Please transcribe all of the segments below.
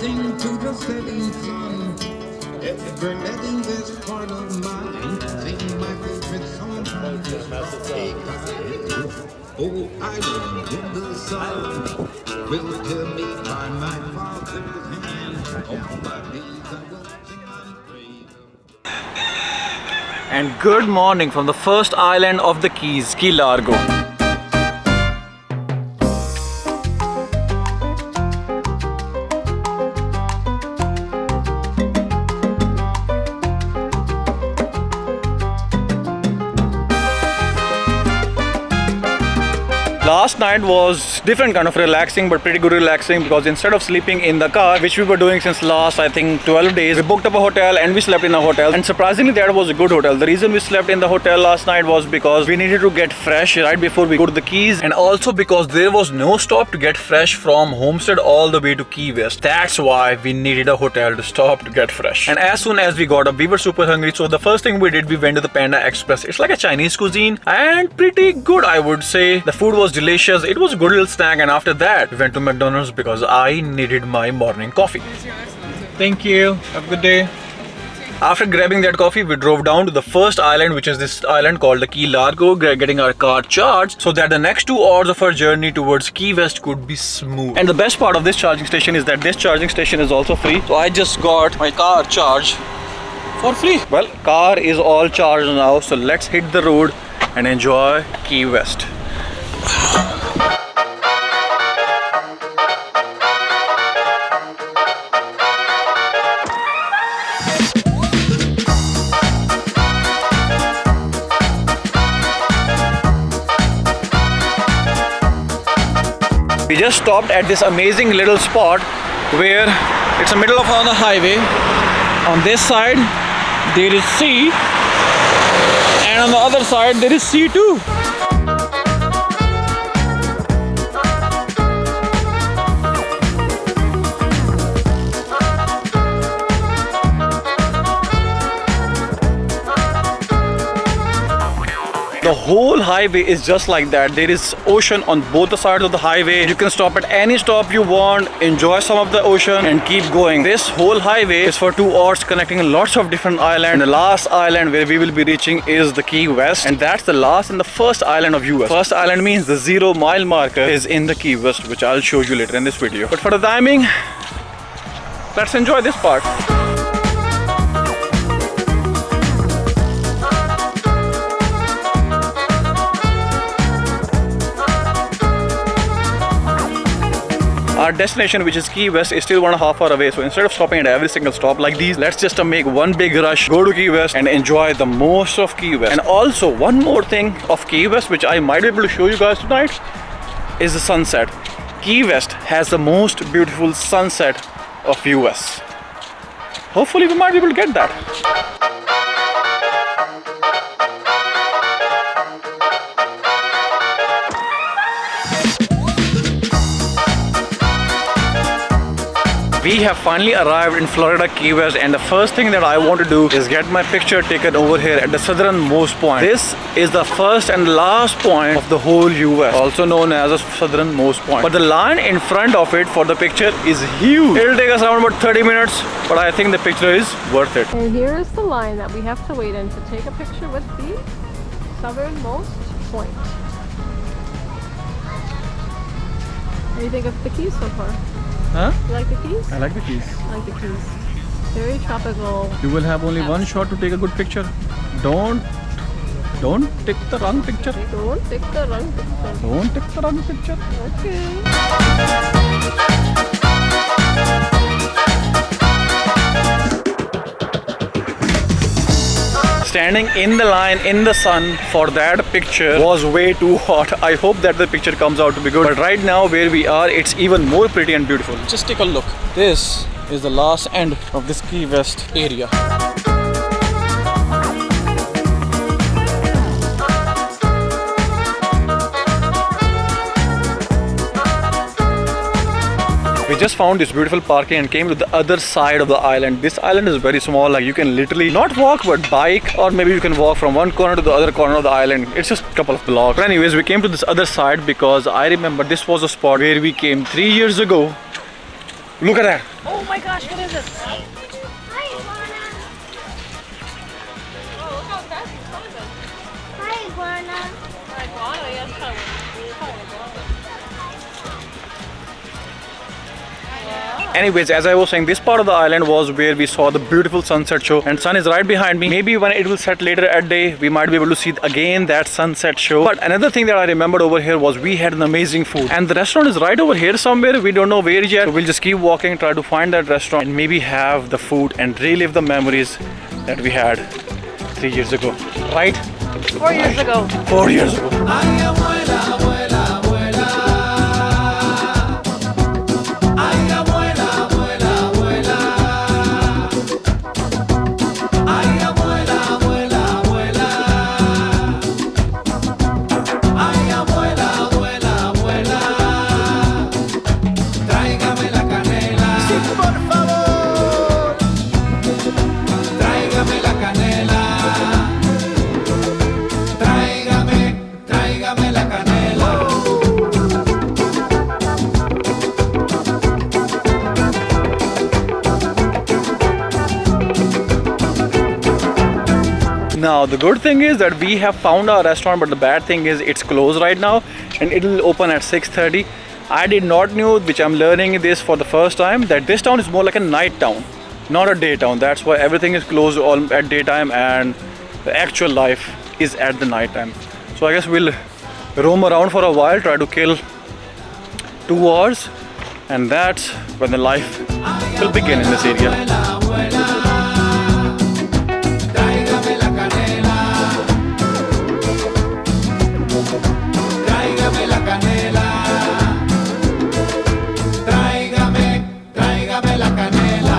gazing to the setting sun. Ever letting this part of mine sing my favorite song. Oh, island in the sun, built to me by my father's hand. All my days I will sing and praise. And good morning from the first island of the Keys, Key Largo. Last night was different kind of relaxing, but pretty good relaxing, because instead of sleeping in the car, which we were doing since last I think 12 days, we booked up a hotel and we slept in a hotel, and surprisingly that was a good hotel. The reason we slept in the hotel last night was because we needed to get fresh right before we go to the Keys, and also because there was no stop to get fresh from Homestead all the way to Key West. That's why we needed a hotel to stop to get fresh. And as soon as we got up, we were super hungry, so the first thing we did, we went to the Panda Express. It's like a Chinese cuisine and pretty good, I would say. The food was delicious. It was a good little snack, and after that we went to McDonald's because I needed my morning coffee. Thank you. Have a good day. After grabbing that coffee, we drove down to the first island, which is this island called the Key Largo, getting our car charged so that the next 2 hours of our journey towards Key West could be smooth. And the best part of this charging station is that this charging station is also free. So I just got my car charged for free. Well, car is all charged now, so let's hit the road and enjoy Key West. We just stopped at this amazing little spot where it's the middle of on the highway. On this side there is sea, and on the other side there is sea too. The whole highway is just like that. There is ocean on both the sides of the highway. You can stop at any stop you want, enjoy some of the ocean and keep going. This whole highway is for 2 hours, connecting lots of different islands. And the last island where we will be reaching is the Key West, and that's the last and the first island of US. First island means the 0 mile marker is in the Key West, which I'll show you later in this video. But for the timing, let's enjoy this part. Our destination, which is Key West, is still 1.5 hours away. So instead of stopping at every single stop like these, let's just make one big rush, go to Key West and enjoy the most of Key West. And also one more thing of Key West, which I might be able to show you guys tonight, is the sunset. Key West has the most beautiful sunset of US. Hopefully we might be able to get that. We have finally arrived in Florida Key West, and the first thing that I want to do is get my picture taken over here at the southernmost point. This is the first and last point of the whole US, also known as the southernmost point. But the line in front of it for the picture is huge. It'll take us around about 30 minutes, but I think the picture is worth it. And here is the line that we have to wait in to take a picture with the southernmost point. What do you think of the Keys so far? Huh? You like the Keys? I like the Keys. I like the Keys. Very tropical. You will have only one shot to take a good picture. Don't take the wrong picture. Don't take the wrong picture. Don't take the wrong picture. Okay. Standing in the line in the sun for that picture was way too hot. I hope that the picture comes out to be good. But right now where we are, it's even more pretty and beautiful. Just take a look. This is the last end of this Key West area. We just found this beautiful parking and came to the other side of the island. This island is very small, like you can literally not walk but bike, or maybe you can walk from one corner to the other corner of the island. It's just a couple of blocks. But anyways, we came to this other side because I remember this was a spot where we came 3 years ago Look at that. Oh my gosh, what is this? Hi, Iguana. Oh, look how fast he's climbing. Hi, Iguana. Iguana, yes, kind of. Anyways, as I was saying, this part of the island was where we saw the beautiful sunset show, and sun is right behind me. Maybe when it will set later at day, we might be able to see again that sunset show. But another thing that I remembered over here was we had an amazing food, and the restaurant is right over here somewhere. We don't know where yet. So we'll just keep walking, try to find that restaurant, and maybe have the food and relive the memories that we had 3 years ago. Right? 4 years ago. 4 years ago. Ay, abuela, abuela, abuela. Ay, abuela, abuela, abuela. Ay, abuela, abuela, abuela. Ay, abuela, abuela, abuela. Tráigame la canela. Sí, por favor. Tráigame la canela. Tráigame la canela. Now the good thing is that we have found our restaurant, but the bad thing is it's closed right now and it will open at 6:30. I did not know, which I'm learning this for the first time, that this town is more like a night town, not a day town. That's why everything is closed all at daytime and the actual life is at the night time. So I guess we'll roam around for a while, try to kill 2 hours, and that's when the life will begin in this area. Tráigame la canela. Tráigame la canela. Tráigame la canela.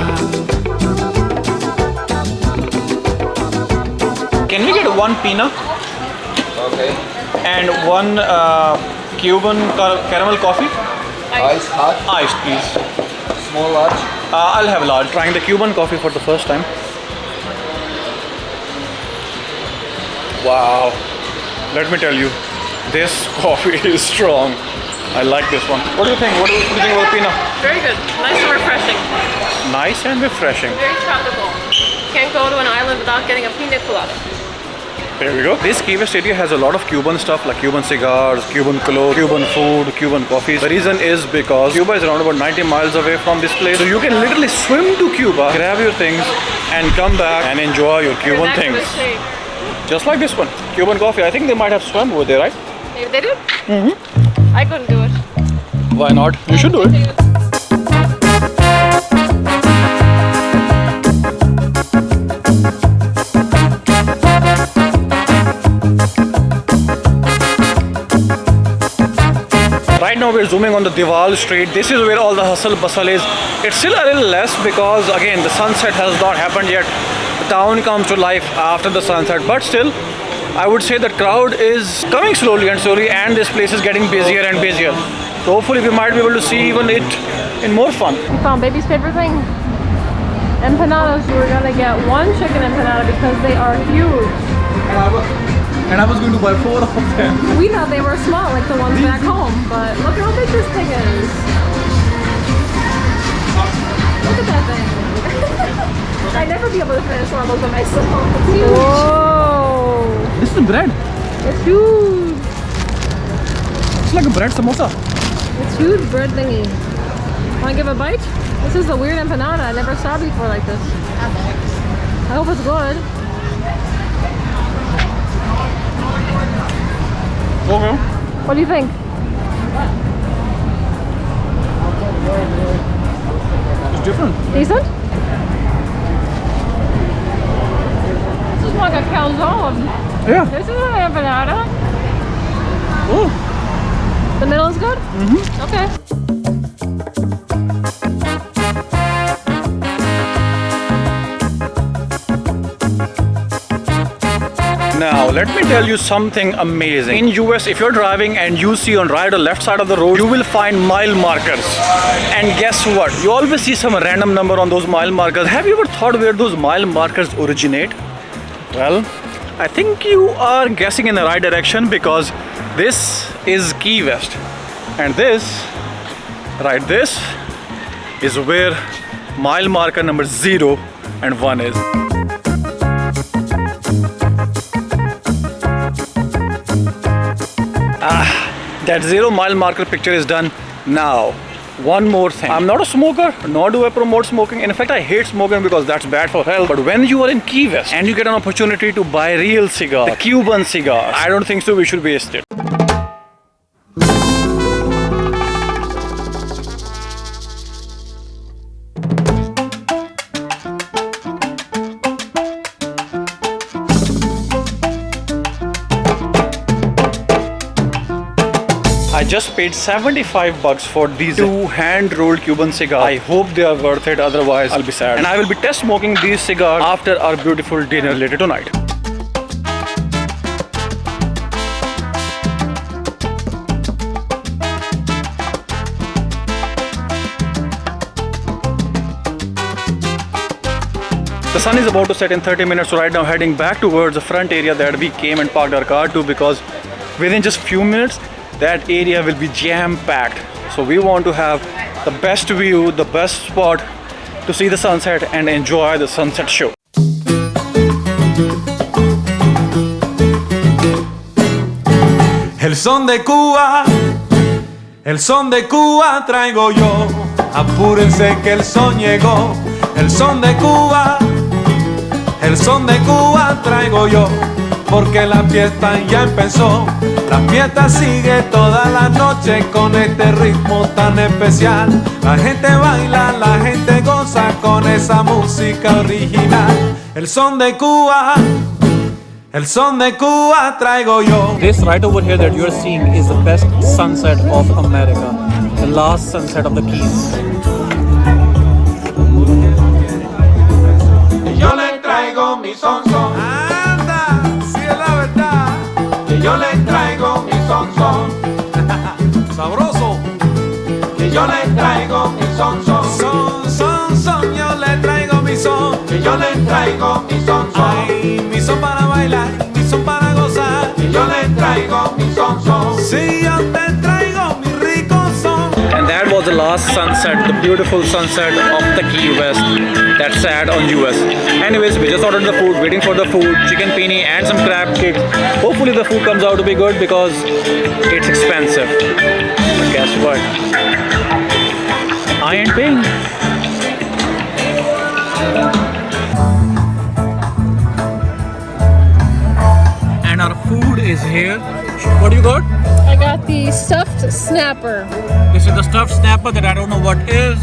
Can we get one pina Okay. and one Cuban caramel coffee? Ice hot, Iced, please. small large. I'll have large. Trying the Cuban coffee for the first time. Wow. Let me tell you, this coffee is strong. I like this one. What do you think? What do you think about Pina? Very good. Nice and refreshing. Nice and refreshing. Very tropical. Can't go to an island without getting a pina colada. There we go. This Key West area has a lot of Cuban stuff like Cuban cigars, Cuban clothes, Cuban food, Cuban coffees. The reason is because Cuba is around about 90 miles away from this place. So you can literally swim to Cuba, grab your things and come back and enjoy your Cuban Back to things. the shade. Just like this one, Cuban coffee. I think they might have swam over there, right? Maybe they did? Mm-hmm. I couldn't do it. Why not? You should do it. Right now we're zooming on the Duval street. This is where all the hustle bustle is. It's still a little less because again the sunset has not happened yet. The town comes to life after the sunset, but still I would say the crowd is coming slowly and slowly, and this place is getting busier and busier. So hopefully we might be able to see even it in more fun. We found baby's favorite thing. Empanadas. We're gonna get one chicken empanada because they are huge. And I was going to buy 4 of them. We thought they were small like the ones back home, but look how big this thing is. Look at that thing. I'd never be able to finish one of those by myself. It's huge. Whoa. This is bread. It's huge. It's like a bread samosa. It's huge bread thingy. Wanna give a bite? This is a weird empanada. I never saw before like this. I hope it's good. Okay. What do you think? It's different. Decent? This is like a calzone. Yeah. This is an empanada. Oh. The middle is good? Mm-hmm. Okay. Now, let me tell you something amazing. In US, if you're driving and you see on right or left side of the road, you will find mile markers. And guess what? You always see some random number on those mile markers. Have you ever thought where those mile markers originate? Well, I think you are guessing in the right direction because this is Key West. And this, right, this is where mile marker number 0 and 1 is. That 0 mile marker picture is done. Now, one more thing. I'm not a smoker, nor do I promote smoking. In fact, I hate smoking because that's bad for health. But when you are in Key West and you get an opportunity to buy real cigars, the Cuban cigars, I don't think so we should waste it. I just paid $75 for these 2 hand-rolled Cuban cigars. I hope they are worth it, otherwise I'll be sad. And I will be test smoking these cigars after our beautiful dinner later tonight. The sun is about to set in 30 minutes, so right now heading back towards the front area that we came and parked our car to, because within just few minutes that area will be jam-packed. So we want to have the best view, the best spot to see the sunset and enjoy the sunset show. El son de Cuba, el son de Cuba traigo yo. Apúrense que el son llegó. El son de Cuba, el son de Cuba traigo yo. Porque la fiesta ya empezó. La fiesta sigue toda la noche con este ritmo tan especial. La gente baila, la gente goza con esa música original. El son de Cuba, el son de Cuba traigo yo. This right over here that you're seeing is the best sunset of America. The last sunset of the Keys. Yo le traigo mi son son. Anda, si es la verdad. Que yo le traigo mi son son. Sabroso. Que yo le traigo mi son son. Son, son, son. Yo le traigo mi son. Que yo le traigo mi son son. Ay, mi son para bailar, mi son para gozar. Que yo le traigo mi son son. Si yo te traigo mi rico son. And that was the last sunset, the beautiful sunset of the Key West that sat on US. Anyways, we just ordered the food, waiting for the food, chicken peenie and some crab cakes. Hopefully the food comes out to be good because it's expensive. But guess what? I ain't paying. And our food is here. What do you got? I got the stuffed snapper. This is the stuffed snapper that I don't know what is.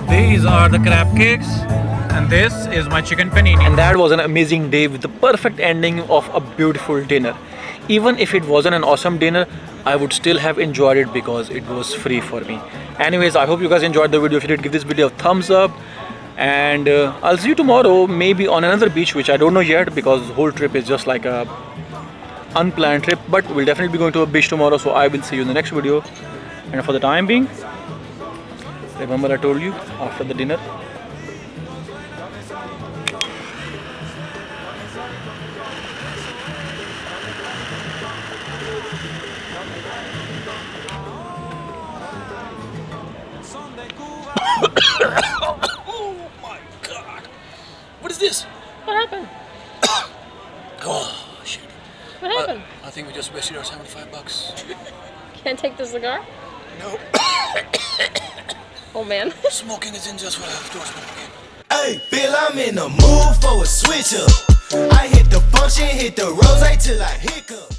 These are the crab cakes. And this is my chicken panini. And that was an amazing day with the perfect ending of a beautiful dinner. Even if it wasn't an awesome dinner, I would still have enjoyed it because it was free for me. Anyways, I hope you guys enjoyed the video. If you did, give this video a thumbs up. And I'll see you tomorrow, maybe on another beach, which I don't know yet because the whole trip is just like a unplanned trip. But we'll definitely be going to a beach tomorrow, so I will see you in the next video. And for the time being, remember I told you after the dinner, oh my god, what is this? What happened? Oh shit, What happened? I think we just wasted our $75. Can't take the cigar? No. Oh man. Smoking isn't just what I have to smoke. Hey, Bill, I'm in the mood for a switch up. I hit the function, hit the rose till I hiccup.